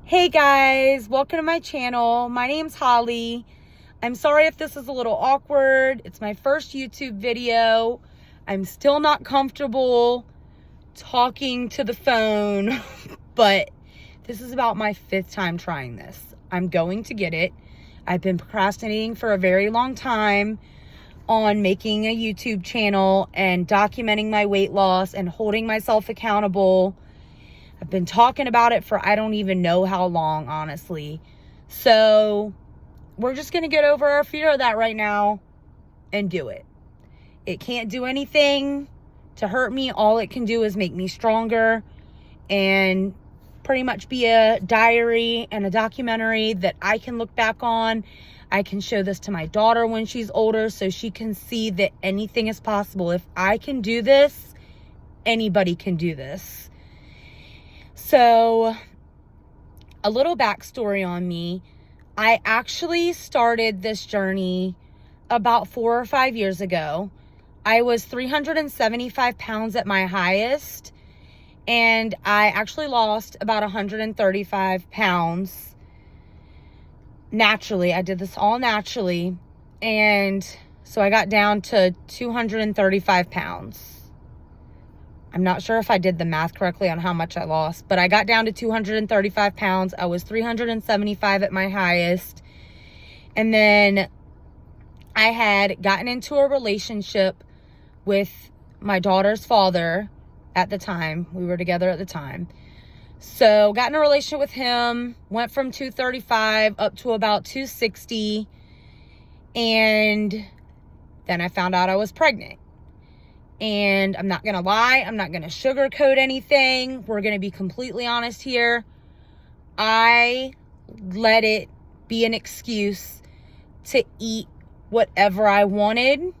Hey guys, welcome to my channel. My name's Holly. I'm sorry if this is a little awkward. It's my first YouTube video. I'm still not comfortable talking to the phone, but this is about my 5th time trying this. I'm going to get it. I've been procrastinating for a very long time on making a YouTube channel and documenting my weight loss and holding myself accountable. I've been talking about it for I don't even know how long, honestly. So we're just going to get over our fear of that right now and do it. It can't do anything to hurt me. All it can do is make me stronger and pretty much be a diary and a documentary that I can look back on. I can show this to my daughter when she's older so she can see that anything is possible. If I can do this, anybody can do this. So, a little backstory on me. I actually started this journey about 4 or 5 years ago. I was 375 pounds at my highest, and I actually lost about 135 pounds naturally. I did this all naturally, and so I got down to 235 pounds. I'm not sure if I did the math correctly on how much I lost, but I got down to 235 pounds. I was 375 at my highest. And then I had gotten into a relationship with my daughter's father at the time. We were together at the time. So got in a relationship with him, went from 235 up to about 260. And then I found out I was pregnant. And I'm not going to lie. I'm not going to sugarcoat anything. We're going to be completely honest here. I let it be an excuse to eat whatever I wanted.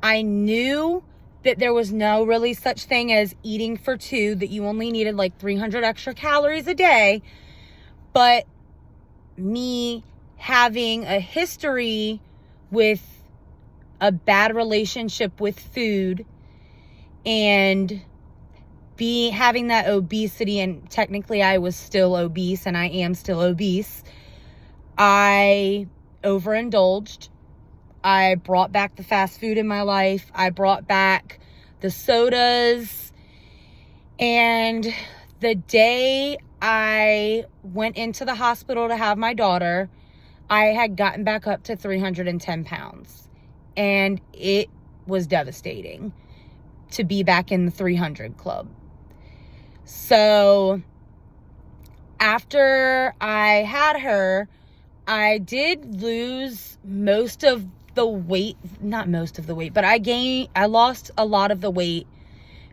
I knew that there was no really such thing as eating for two, that you only needed like 300 extra calories a day. But me having a history with a bad relationship with food and having that obesity, and technically I was still obese and I am still obese, I overindulged. I brought back the fast food in my life. I brought back the sodas. And the day I went into the hospital to have my daughter, I had gotten back up to 310 pounds. And it was devastating to be back in the 300 club. So after I had her, I did lose most of the weight, not most of the weight, but I lost a lot of the weight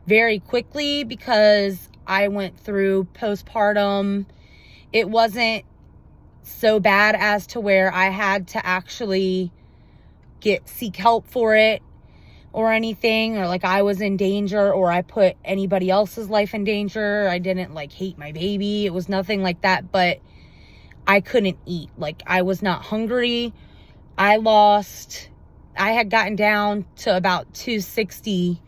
very quickly because I went through postpartum. It wasn't so bad as to where I had to actually seek help for it or anything, or like I was in danger or I put anybody else's life in danger. I didn't like hate my baby. It was nothing like that, but I couldn't eat. Like I was not hungry. I had gotten down to about 260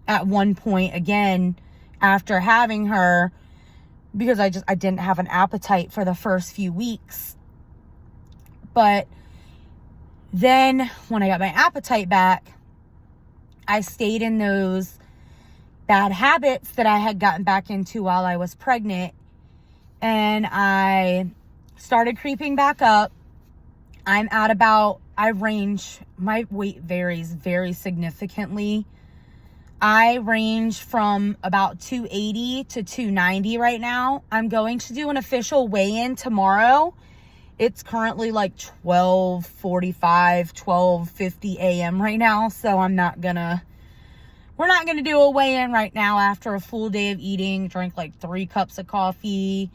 at one point again after having her, because I didn't have an appetite for the first few weeks. But then when I got my appetite back, I stayed in those bad habits that I had gotten back into while I was pregnant. And I started creeping back up. My weight varies very significantly. I range from about 280 to 290 right now. I'm going to do an official weigh-in tomorrow. It's currently like 12:45, 12:50 a.m. right now. So we're not going to do a weigh-in right now after a full day of eating. Drank like 3 cups of coffee.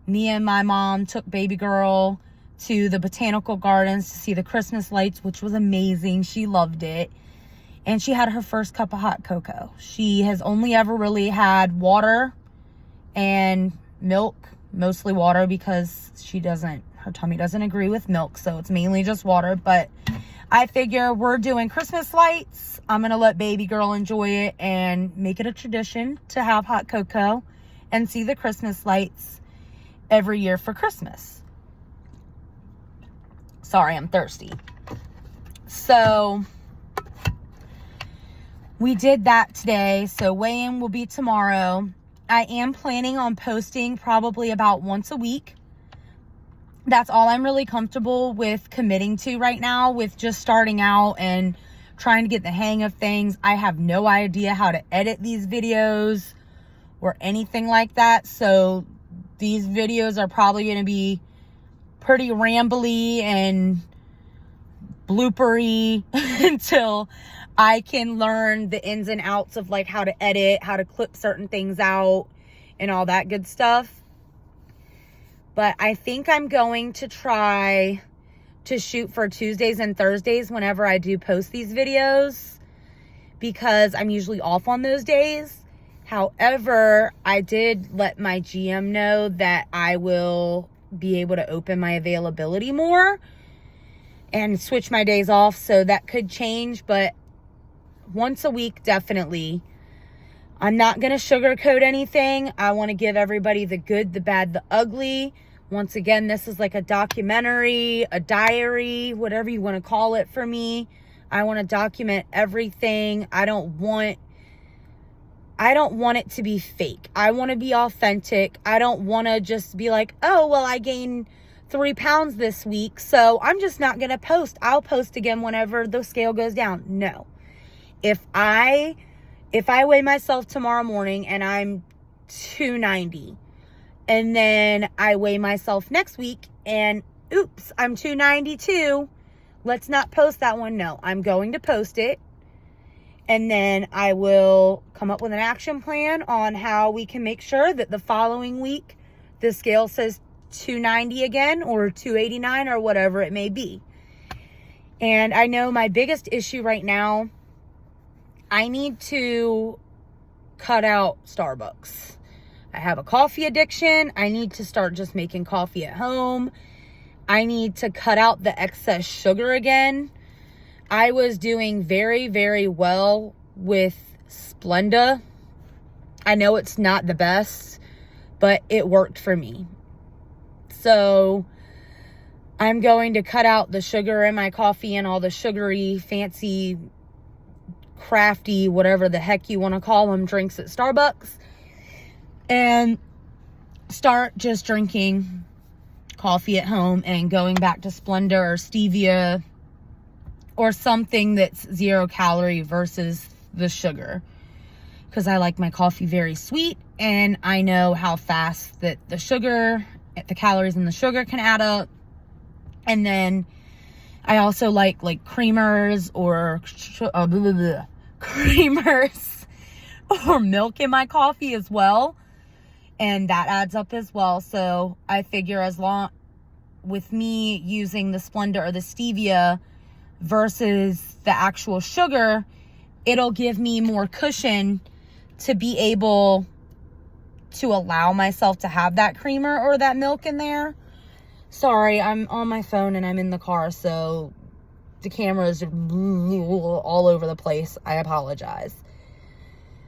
Me and my mom took baby girl to the botanical gardens to see the Christmas lights, which was amazing. She loved it. And she had her first cup of hot cocoa. She has only ever really had water and milk, mostly water, because her tummy doesn't agree with milk, so it's mainly just water. But I figure we're doing Christmas lights. I'm going to let baby girl enjoy it and make it a tradition to have hot cocoa and see the Christmas lights. every year for Christmas. Sorry, I'm thirsty. So we did that today. So weigh-in will be tomorrow. I am planning on posting probably about once a week. That's all I'm really comfortable with committing to right now, with just starting out and trying to get the hang of things. I have no idea how to edit these videos or anything like that. So these videos are probably going to be pretty rambly and bloopery until I can learn the ins and outs of like how to edit, how to clip certain things out and all that good stuff. But I think I'm going to try to shoot for Tuesdays and Thursdays whenever I do post these videos, because I'm usually off on those days. However, I did let my GM know that I will be able to open my availability more and switch my days off, so that could change, but once a week, definitely. I'm not going to sugarcoat anything. I want to give everybody the good, the bad, the ugly. Once again, this is like a documentary, a diary, whatever you want to call it for me. I want to document everything. I don't want it to be fake. I want to be authentic. I don't want to just be like, oh, well, I gained 3 pounds this week, so I'm just not going to post. I'll post again whenever the scale goes down. No. If I weigh myself tomorrow morning and I'm 290, and then I weigh myself next week and oops, I'm 292, let's not post that one. No, I'm going to post it. And then I will come up with an action plan on how we can make sure that the following week the scale says 290 again, or 289, or whatever it may be. And I know my biggest issue right now, I need to cut out Starbucks. I have a coffee addiction. I need to start just making coffee at home. I need to cut out the excess sugar again. I was doing very, very well with Splenda. I know it's not the best, but it worked for me. So I'm going to cut out the sugar in my coffee and all the sugary, fancy, crafty, whatever the heck you want to call them, drinks at Starbucks, and start just drinking coffee at home and going back to Splenda or Stevia or something that's 0 calorie versus the sugar, because I like my coffee very sweet, and I know how fast that the calories in the sugar can add up. And then I also like creamers or creamers or milk in my coffee as well, and that adds up as well. So I figure as long with me using the Splenda or the Stevia versus the actual sugar, it'll give me more cushion to be able to allow myself to have that creamer or that milk in there. Sorry, I'm on my phone and I'm in the car, so the camera is all over the place. I apologize.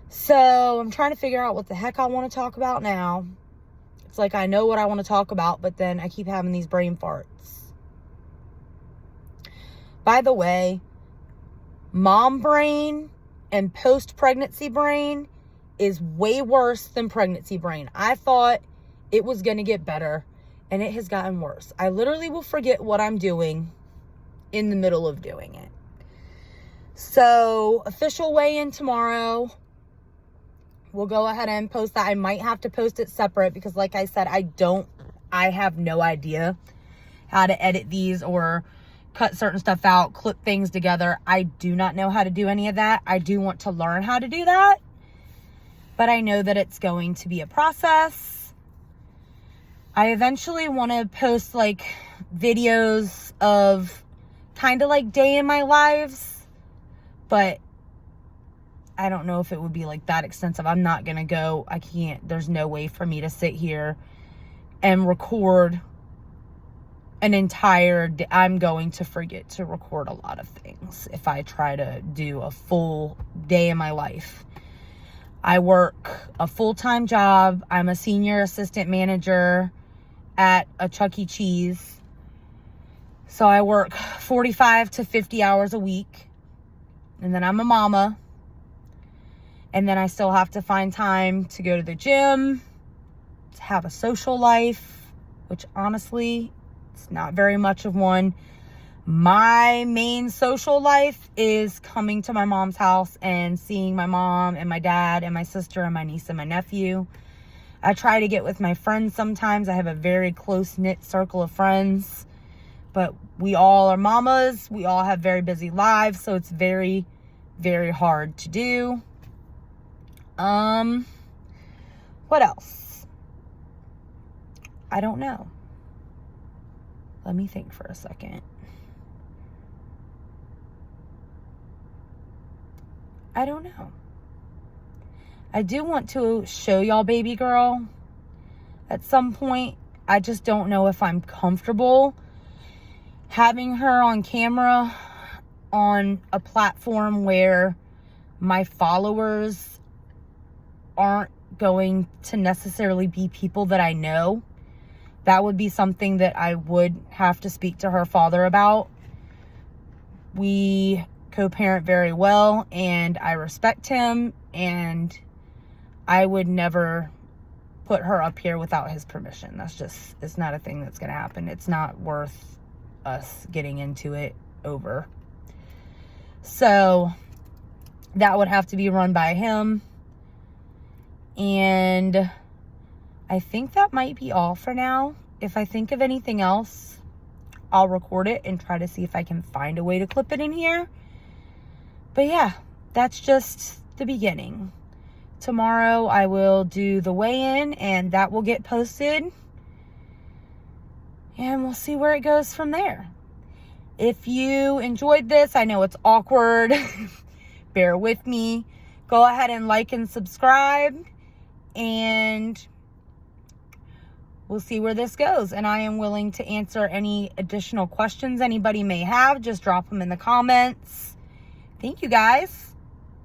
So I'm trying to figure out what the heck I want to talk about now. It's like I know what I want to talk about, but then I keep having these brain farts. By the way, mom brain and post-pregnancy brain is way worse than pregnancy brain. I thought it was going to get better, and it has gotten worse. I literally will forget what I'm doing in the middle of doing it. So, official weigh-in tomorrow. We'll go ahead and post that. I might have to post it separate because, like I said, I have no idea how to edit these or cut certain stuff out, clip things together. I do not know how to do any of that. I do want to learn how to do that, but I know that it's going to be a process. I eventually want to post videos of kind of day in my lives, but I don't know if it would be that extensive. I'm not going to go. I can't. There's no way for me to sit here and record an entire day. I'm going to forget to record a lot of things if I try to do a full day in my life. I work a full-time job. I'm a senior assistant manager at a Chuck E. Cheese. So I work 45 to 50 hours a week. And then I'm a mama. And then I still have to find time to go to the gym, to have a social life, which honestly, it's not very much of one. My main social life is coming to my mom's house and seeing my mom and my dad and my sister and my niece and my nephew. I try to get with my friends sometimes. I have a very close-knit circle of friends, but we all are mamas. We all have very busy lives, so it's very, very hard to do. What else? I don't know. Let me think for a second. I don't know. I do want to show y'all baby girl at some point. I just don't know if I'm comfortable having her on camera on a platform where my followers aren't going to necessarily be people that I know. That would be something that I would have to speak to her father about. We co-parent very well, and I respect him, and I would never put her up here without his permission. That's just, it's not a thing that's going to happen. It's not worth us getting into it over. So that would have to be run by him. And I think that might be all for now. If I think of anything else, I'll record it and try to see if I can find a way to clip it in here. But yeah, that's just the beginning. Tomorrow I will do the weigh-in, and that will get posted. And we'll see where it goes from there. If you enjoyed this, I know it's awkward. Bear with me. Go ahead and like and subscribe. And we'll see where this goes. And I am willing to answer any additional questions anybody may have. Just drop them in the comments. Thank you, guys.